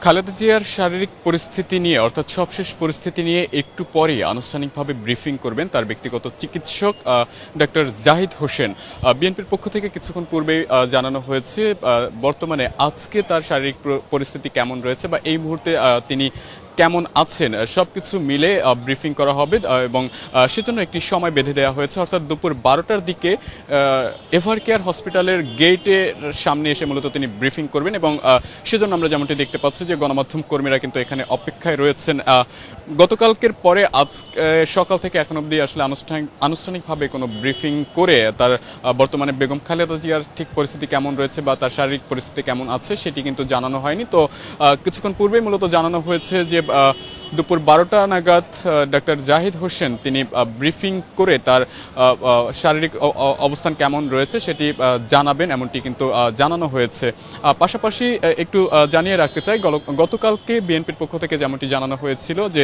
খালেদা জিয়ার শারীরিক পরিস্থিতি নিয়ে অর্থাৎ সবশেষ পরিস্থিতি নিয়ে একটু পরেই আনুষ্ঠানিকভাবে ব্রিফিং করবেন তার ব্যক্তিগত চিকিৎসক ডক্টর জাহিদ হোসেন। বিএনপির পক্ষ থেকে কিছুক্ষণ পূর্বেই জানানো হয়েছে বর্তমানে আজকে তার শারীরিক পরিস্থিতি কেমন রয়েছে বা এই মুহূর্তে তিনি কেমন আছেন সবকিছু মিলে ব্রিফিং করা হবে এবং সেজন্য একটি সময় বেঁধে দেওয়া হয়েছে, অর্থাৎ দুপুর 12টার দিকে এভারকেয়ার হসপিটালের গেটের সামনে এসে মূলত তিনি ব্রিফিং করবেন এবং সেজন্য আমরা যেমনটি দেখতে পাচ্ছি যে গণমাধ্যম কর্মীরা কিন্তু এখানে অপেক্ষায় রয়েছেন। গতকালকের পরে আজ সকাল থেকে এখন অবধি আসলে আনুষ্ঠানিকভাবে কোনো ব্রিফিং করে তার বর্তমানে বেগম খালেদা জিয়ার ঠিক পরিস্থিতি কেমন রয়েছে বা তার শারীরিক পরিস্থিতি কেমন আছে সেটি কিন্তু জানানো হয়নি। তো কিছুক্ষণ পূর্বেই মূলত জানানো হয়েছে যে দুপুর 12টা নাগাদ ডক্টর জাহিদ হোসেন তিনি ব্রিফিং করে তার শারীরিক অবস্থান কেমন রয়েছে সেটি জানাবেন, এমনটি কিন্তু জানানো হয়েছে। পাশাপাশি একটু জানিয়ে রাখতে চাই, গতকালকে বিএনপির পক্ষ থেকে যেমনটি জানানো হয়েছিল যে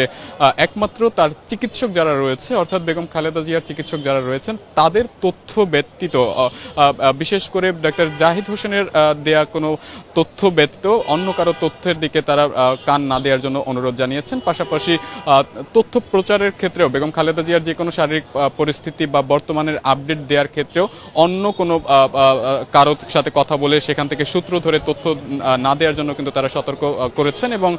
একমাত্র তার চিকিৎসক যারা রয়েছে অর্থাৎ বেগম খালেদা জিয়ার চিকিৎসক যারা রয়েছেন তাদের তথ্য ব্যতীত, বিশেষ করে ডক্টর জাহিদ হোসেনের দেয়া কোনো তথ্য ব্যতীত অন্য কারো তথ্যের দিকে তারা কান না দেওয়ার জন্য অনুরোধ জানিয়েছেন। পাশাপাশি তথ্য প্রচারের ক্ষেত্রেও বেগম খালেদা জিয়ার যে কোনো শারীরিক পরিস্থিতি বা বর্তমানের আপডেট দেওয়ার ক্ষেত্রেও অন্য কোনো কারোর সাথে কথা বলে সেখান থেকে সূত্র ধরে তথ্য না দেওয়ার জন্য কিন্তু তারা সতর্ক করেছেন এবং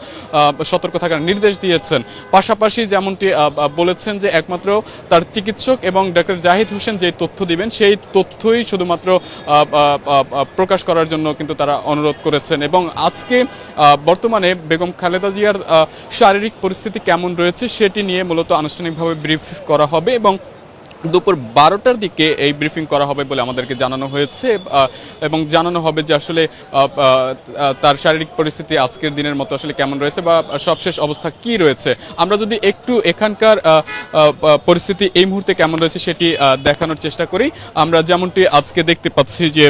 সতর্ক থাকার নির্দেশ দিয়েছেন। পাশাপাশি যেমনটি বলেছেন যে একমাত্র তার চিকিৎসক এবং ডক্টর জাহিদ হোসেন যে তথ্য দিবেন সেই তথ্যই শুধুমাত্র প্রকাশ করার জন্য কিন্তু তারা অনুরোধ করেছেন এবং আজকে বর্তমানে বেগম খালেদা জিয়ার শারীরিক পরিস্থিতি কেমন রয়েছে সেটি নিয়ে মূলত আনুষ্ঠানিকভাবে ব্রিফ করা হবে এবং দুপুর 12টার দিকে এই ব্রিফিং করা হবে বলে আমাদেরকে জানানো হয়েছে এবং জানানো হবে যে আসলে তার শারীরিক পরিস্থিতি আজকের দিনের মতো আসলে কেমন রয়েছে বা সবশেষ অবস্থা কি রয়েছে। আমরা যদি একটু এখানকার পরিস্থিতি এই মুহূর্তে কেমন রয়েছে সেটি দেখানোর চেষ্টা করি। আমরা যেমনটি আজকে দেখতে পাচ্ছি যে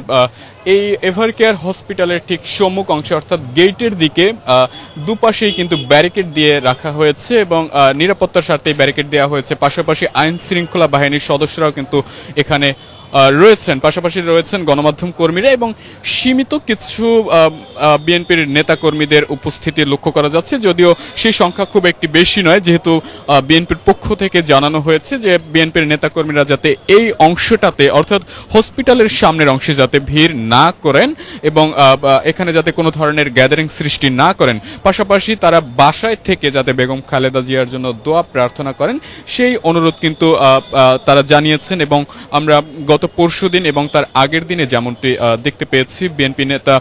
এই এভারকেয়ার হসপিটালের ঠিক সম্মুখ অংশে অর্থাৎ গেটের দিকে দুপাশেই কিন্তু ব্যারিকেড দিয়ে রাখা হয়েছে এবং নিরাপত্তার স্বার্থে ব্যারিকেড দেওয়া হয়েছে। পাশাপাশি আইন শৃঙ্খলা বাহিনীর সদস্যরাও কিন্তু এখানে রয়েছেন, পাশাপাশি রয়েছেন গণমাধ্যম কর্মীরা এবং সীমিত কিছু বিএনপির নেতাকর্মীদের উপস্থিতি লক্ষ্য করা যাচ্ছে, যদিও সেই সংখ্যা খুব একটি বেশি নয়, যেহেতু বিএনপির পক্ষ থেকে জানানো হয়েছে যে বিএনপির নেতাকর্মীরা যাতে এই অংশটাতে অর্থাৎ হসপিটালের সামনের অংশে যাতে ভিড় না করেন এবং এখানে যাতে কোনো ধরনের গ্যাদারিং সৃষ্টি না করেন, পাশাপাশি তারা বাসায় থেকে যাতে বেগম খালেদা জিয়ার জন্য দোয়া প্রার্থনা করেন সেই অনুরোধ কিন্তু তারা জানিয়েছেন। এবং আমরা গত পরশুদিন এবং তার আগের দিনে যেমনটি দেখতে পেয়েছি বিএনপি নেতা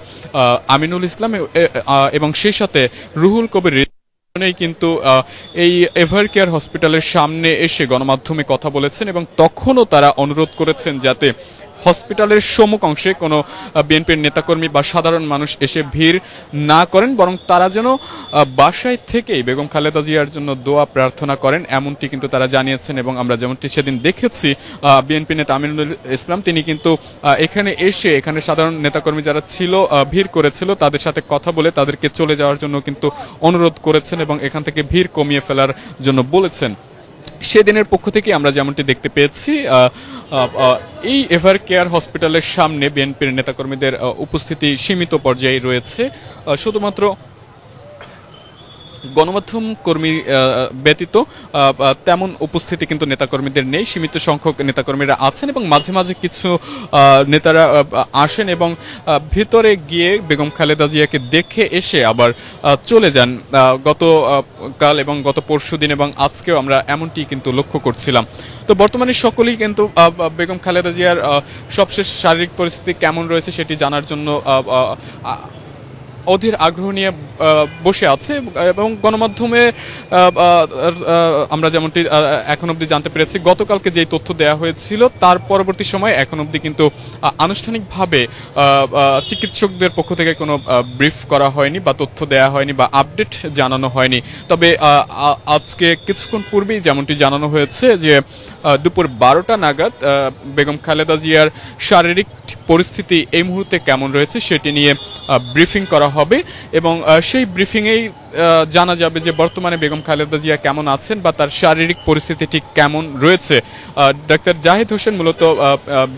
আমিনুল ইসলাম এবং সেই সাথে রুহুল কবির কিন্তু এই এভারকেয়ার হসপিটালের সামনে এসে গণমাধ্যমে কথা বলেছেন এবং তখনও তারা অনুরোধ করেছেন যাতে হসপিটালের সম্মুখ অংশে কোনো বিএনপির নেতাকর্মী বা সাধারণ মানুষ এসে ভিড় না করেন, বরং তারা যেন বাসায় থেকেই বেগম খালেদা জিয়ার জন্য দোয়া প্রার্থনা করেন, এমনটি কিন্তু তারা জানিয়েছেন। এবং আমরা যেমনটি সেদিন দেখেছি বিএনপি নেতা আমিনুল ইসলাম তিনি কিন্তু এখানে এসে এখানে সাধারণ নেতাকর্মী যারা ছিল ভিড় করেছিল তাদের সাথে কথা বলে তাদেরকে চলে যাওয়ার জন্য কিন্তু অনুরোধ করেছেন এবং এখান থেকে ভিড় কমিয়ে ফেলার জন্য বলেছেন। সেদিনের পক্ষ থেকে আমরা যেমনটি দেখতে পেয়েছি এই এভারকেয়ার হসপিটালের সামনে বিএনপির নেতাকর্মীদের উপস্থিতি সীমিত পর্যায়ে রয়েছে, শুধুমাত্র গণমাধ্যম কর্মী ব্যতীত তেমন উপস্থিতি কিন্তু নেতাকর্মীদের নেই, সীমিত সংখ্যক নেতাকর্মীরা আছেন এবং মাঝে মাঝে কিছু নেতারা আসেন এবং ভিতরে গিয়ে বেগম খালেদা জিয়াকে দেখে এসে আবার চলে যান। গতকাল এবং গত পরশুদিন এবং আজকেও আমরা এমনটি কিন্তু লক্ষ্য করছিলাম। তো বর্তমানে সকলেই কিন্তু বেগম খালেদা জিয়ার সবশেষ শারীরিক পরিস্থিতি কেমন রয়েছে সেটি জানার জন্য অধীর আগ্রহ নিয়ে বসে আছে এবং গণমাধ্যমে আমরা যেমনটি এখন অবধি জানতে পেরেছি গতকালকে যে তথ্য দেওয়া হয়েছিল তার পরবর্তী সময় এখন অবধি কিন্তু আনুষ্ঠানিকভাবে চিকিৎসকদের পক্ষ থেকে কোনো ব্রিফ করা হয়নি বা তথ্য দেওয়া হয়নি বা আপডেট জানানো হয়নি। তবে আজকে কিছুক্ষণ পূর্বেই যেমনটি জানানো হয়েছে যে দুপুর 12টা নাগাদ বেগম খালেদা জিয়ার শারীরিক পরিস্থিতি এই মুহূর্তে কেমন রয়েছে সেটি নিয়ে ব্রিফিং করা হবে এবং সেই ব্রিফিংয়েই জানা যাবে যে বর্তমানে বেগম খালেদা জিয়া কেমন আছেন বা তার শারীরিক পরিস্থিতি ঠিক কেমন রয়েছে। ডাক্তার জাহিদ হোসেন মূলত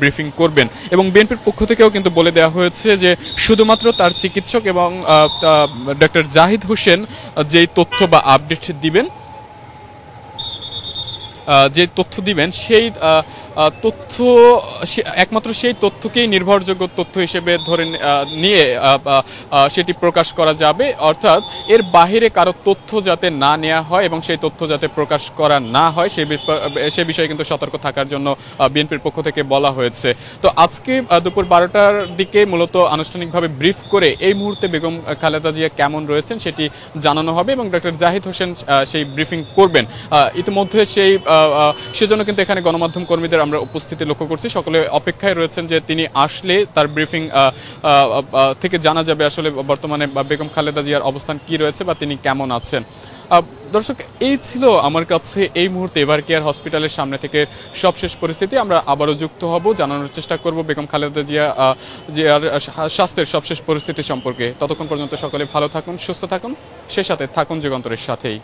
ব্রিফিং করবেন এবং বিএনপির পক্ষ থেকেও কিন্তু বলে দেওয়া হয়েছে যে শুধুমাত্র তার চিকিৎসক এবং ডাক্তার জাহিদ হোসেন যেই তথ্য বা আপডেট দিবেন, যে তথ্য দিবেন সেই তথ্য একমাত্র সেই তথ্যকেই নির্ভরযোগ্য তথ্য হিসেবে ধরে নিয়ে সেটি প্রকাশ করা যাবে। অর্থাৎ এর বাহিরে কারো তথ্য যাতে না নেওয়া হয় এবং সেই তথ্য যাতে প্রকাশ করা না হয় সে বিষয়ে কিন্তু সতর্ক থাকার জন্য বিএনপির পক্ষ থেকে বলা হয়েছে। তো আজকে দুপুর 12টার দিকে মূলত আনুষ্ঠানিকভাবে ব্রিফ করে এই মুহূর্তে বেগম খালেদা জিয়া কেমন রয়েছেন সেটি জানানো হবে এবং ডক্টর জাহিদ হোসেন সেই ব্রিফিং করবেন। ইতিমধ্যে সেজন্য কিন্তু এখানে গণমাধ্যম কর্মীদের আমরা উপস্থিতি লক্ষ্য করছি, সকলে অপেক্ষায় রয়েছেন যে তিনি আসলে তার ব্রিফিং থেকে জানা যাবে আসলে বর্তমানে বেগম খালেদা জিয়ার অবস্থান কি রয়েছে বা তিনি কেমন আছেন। দর্শক, এই ছিল আমার কাছে এই মুহূর্তে এভার কেয়ার হসপিটালের সামনে থেকে সবশেষ পরিস্থিতি। আমরা আবারও যুক্ত হব, জানানোর চেষ্টা করব বেগম খালেদা জিয়ার স্বাস্থ্যের সবশেষ পরিস্থিতি সম্পর্কে। ততক্ষণ পর্যন্ত সকলে ভালো থাকুন, সুস্থ থাকুন, সে সাথে থাকুন যুগান্তরের সাথেই।